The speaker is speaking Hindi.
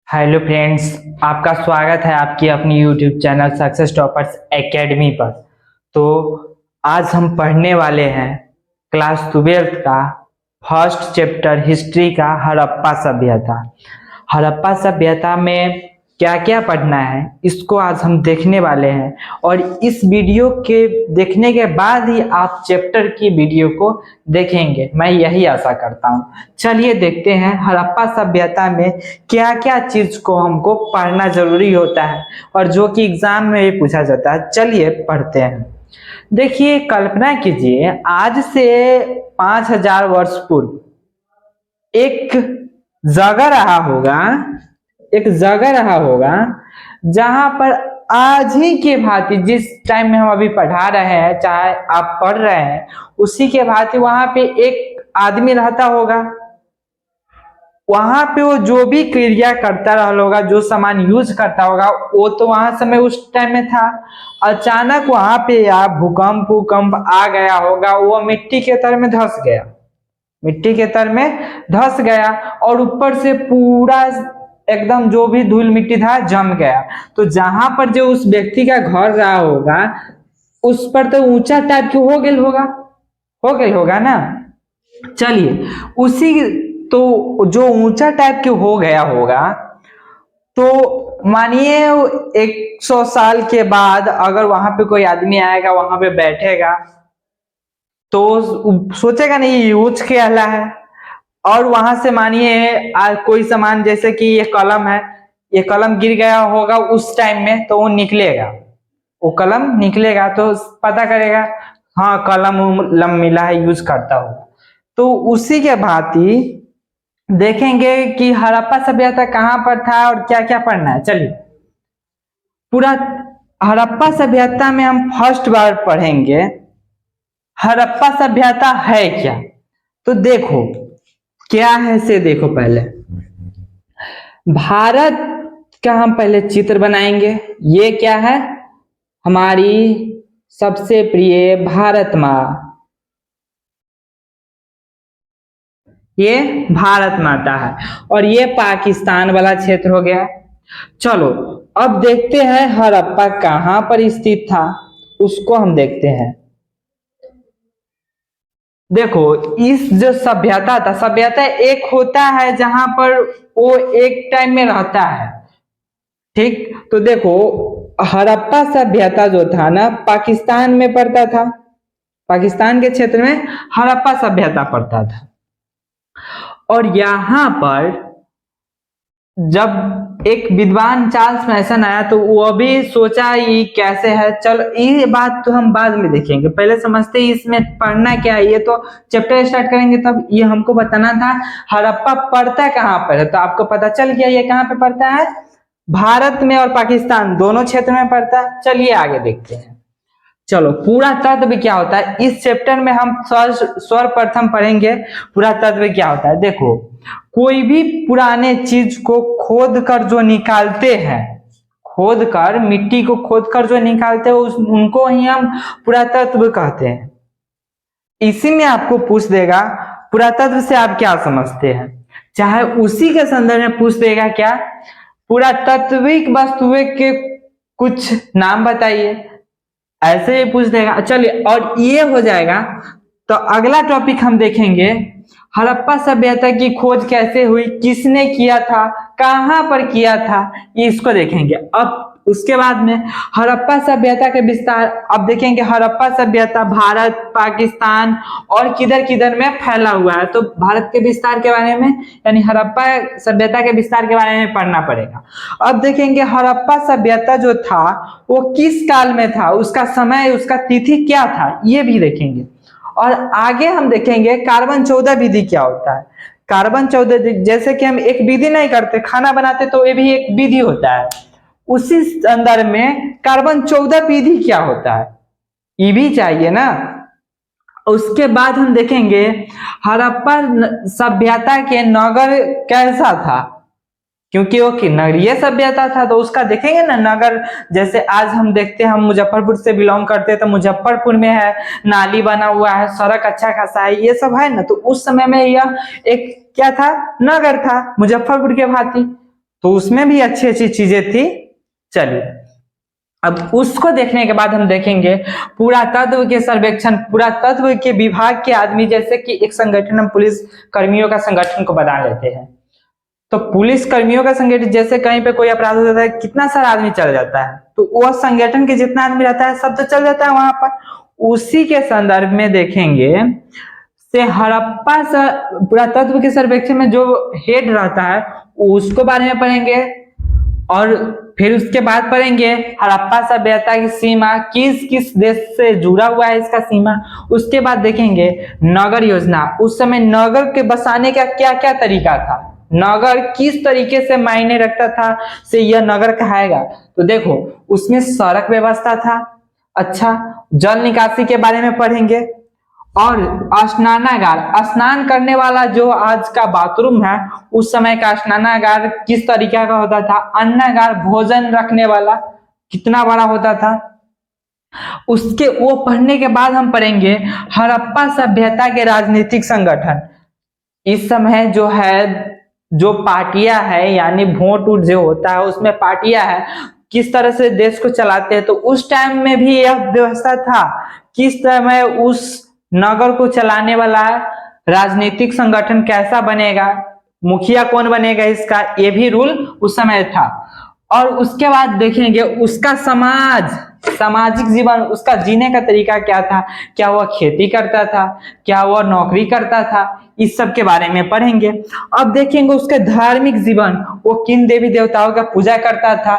हेलो फ्रेंड्स, आपका स्वागत है आपकी अपनी YouTube channel success toppers academy पर। तो आज हम पढ़ने वाले हैं क्लास 12th का फर्स्ट चैप्टर हिस्ट्री का हड़प्पा सभ्यता। हड़प्पा सभ्यता में क्या क्या पढ़ना है इसको आज हम देखने वाले हैं, और इस वीडियो के देखने के बाद ही आप चैप्टर की वीडियो को देखेंगे, मैं यही आशा करता हूँ। चलिए देखते हैं हड़प्पा सभ्यता में क्या क्या चीज को हमको पढ़ना जरूरी होता है और जो कि एग्जाम में भी पूछा जाता है। चलिए पढ़ते हैं। देखिए, कल्पना कीजिए आज से 5000 वर्ष पूर्व एक जगह रहा होगा जहां पर आज ही के भांति जिस टाइम में हम अभी पढ़ा रहे हैं, चाहे आप पढ़ रहे हैं, उसी के भांति वहां पे एक आदमी रहता होगा। वहां पे वो जो भी क्रिया करता रहा होगा, जो सामान यूज करता होगा, वो तो वहां समय उस टाइम में था। अचानक वहां पे या भूकंप आ गया होगा, वो मिट्टी के तर में धंस गया और ऊपर से पूरा एकदम जो भी धूल मिट्टी था जम गया। तो जहां पर जो उस व्यक्ति का घर रहा होगा उस पर तो ऊंचा टाइप की हो गई होगा ना। चलिए, उसी तो जो ऊंचा टाइप के हो गया होगा, तो मानिए 100 साल के बाद अगर वहां पे कोई आदमी आएगा, वहां पे बैठेगा, तो सोचेगा नहीं ये यूज क्या है। और वहां से मानिए कोई सामान, जैसे कि ये कलम है, ये कलम गिर गया होगा उस टाइम में, तो वो कलम निकलेगा तो पता करेगा हाँ कलम मिला है, यूज करता होगा। तो उसी के भांति देखेंगे कि हड़प्पा सभ्यता कहाँ पर था और क्या क्या पढ़ना है। चलिए, पूरा हड़प्पा सभ्यता में हम फर्स्ट बार पढ़ेंगे हड़प्पा सभ्यता है क्या। तो देखो क्या है से देखो, पहले भारत का हम पहले चित्र बनाएंगे। ये क्या है? हमारी सबसे प्रिय भारत माँ, ये भारत माता है, और ये पाकिस्तान वाला क्षेत्र हो गया। चलो अब देखते हैं हड़प्पा कहां पर स्थित था, उसको हम देखते हैं। देखो, इस जो सभ्यता एक होता है जहां पर वो एक टाइम में रहता है, ठीक। तो देखो, हड़प्पा सभ्यता जो था ना, पाकिस्तान में पड़ता था। पाकिस्तान के क्षेत्र में हड़प्पा सभ्यता पड़ता था। और यहां पर जब एक विद्वान चार्ल्स मैसन आया, तो वो भी सोचा ये कैसे है। चलो ये बात तो हम बाद में देखेंगे, पहले समझते हैं इसमें पढ़ना क्या है। ये तो चैप्टर स्टार्ट करेंगे तब ये हमको बताना था हड़प्पा पड़ता कहाँ पर है। तो आपको पता चल गया ये कहाँ पे पड़ता है, भारत में और पाकिस्तान दोनों क्षेत्र में पड़ता है। चलिए आगे देखते हैं। चलो, पूरा तत्व क्या होता है इस चैप्टर में हम सर्वप्रथम पढ़ेंगे। पूरा तत्व क्या होता है, देखो, कोई भी पुराने चीज को खोद कर जो निकालते हैं, मिट्टी को खोद कर जो निकालते हैं, उनको ही हम पुरातत्व कहते हैं। इसी में आपको पूछ देगा पुरातत्व से आप क्या समझते हैं, चाहे उसी के संदर्भ में पूछ देगा क्या, पुरातत्विक वस्तुएं के कुछ नाम बताइए, ऐसे ही पूछ देगा। चलिए, और ये हो जाएगा तो अगला टॉपिक हम देखेंगे हड़प्पा सभ्यता की खोज कैसे हुई, किसने किया था, कहां पर किया था, ये इसको देखेंगे। अब उसके बाद में हड़प्पा सभ्यता के विस्तार, अब देखेंगे हड़प्पा सभ्यता भारत, पाकिस्तान और किधर किधर में फैला हुआ है। तो भारत के विस्तार के बारे में, यानी हड़प्पा सभ्यता के विस्तार के बारे में पढ़ना पड़ेगा। अब देखेंगे हड़प्पा सभ्यता जो था वो किस काल में था, उसका समय, उसका तिथि क्या था, ये भी देखेंगे। और आगे हम देखेंगे कार्बन 14 विधि क्या होता है। कार्बन 14 जैसे कि हम एक विधि नहीं करते, खाना बनाते, तो ये भी एक विधि होता है। उसी संदर्भ में कार्बन 14 विधि क्या होता है, ये भी चाहिए ना। उसके बाद हम देखेंगे हड़प्पा सभ्यता के नगर कैसा था, क्योंकि वो नगरीय सभ्यता था, तो उसका देखेंगे ना नगर। जैसे आज हम देखते हैं, हम मुजफ्फरपुर से बिलोंग करते हैं, तो मुजफ्फरपुर में है, नाली बना हुआ है, सड़क अच्छा खासा है, ये सब है ना। तो उस समय में यह एक क्या था, नगर था, मुजफ्फरपुर के भांति। तो उसमें भी अच्छी अच्छी चीजें थी। चलिए, अब उसको देखने के बाद हम देखेंगे पुरातत्व के सर्वेक्षण, पुरातत्व के विभाग के आदमी, जैसे कि एक संगठन, हम पुलिस कर्मियों का संगठन को बता लेते हैं। तो पुलिस कर्मियों का संगठन, जैसे कहीं पे कोई अपराध हो जाता है, कितना सारा आदमी चल जाता है, तो वह संगठन के जितना आदमी रहता है सब तो चल जाता है वहां पर। उसी के संदर्भ में देखेंगे से हड़प्पा पुरातत्व के सर्वेक्षण में जो हेड रहता है उसको बारे में पढ़ेंगे, और फिर उसके बाद पढ़ेंगे हड़प्पा सभ्यता की सीमा किस किस देश से जुड़ा हुआ है, इसका सीमा। उसके बाद देखेंगे नगर योजना, उस समय नगर के बसाने का क्या क्या तरीका था, नगर किस तरीके से मायने रखता था से यह नगर कहाएगा। तो देखो उसमें सड़क व्यवस्था था, अच्छा, जल निकासी के बारे में पढ़ेंगे, और स्नानागार, स्नान करने वाला जो आज का बाथरूम है उस समय का स्नानागार किस तरीके का होता था, अन्नागार भोजन रखने वाला कितना बड़ा होता था, उसके वो पढ़ने के बाद हम पढ़ेंगे हड़प्पा सभ्यता के राजनीतिक संगठन। इस समय जो है, जो पार्टियां है, यानी वोट उठ जो होता है उसमें पार्टियां है, किस तरह से देश को चलाते हैं। तो उस टाइम में भी यह व्यवस्था था, किस समय उस नगर को चलाने वाला राजनीतिक संगठन कैसा बनेगा, मुखिया कौन बनेगा, इसका ये भी रूल उस समय था। और उसके बाद देखेंगे उसका सामाजिक जीवन, उसका जीने का तरीका क्या था, क्या वह खेती करता था, क्या वह नौकरी करता था, इस सब के बारे में पढ़ेंगे। अब देखेंगे उसके धार्मिक जीवन, वो किन देवी देवताओं का पूजा करता था,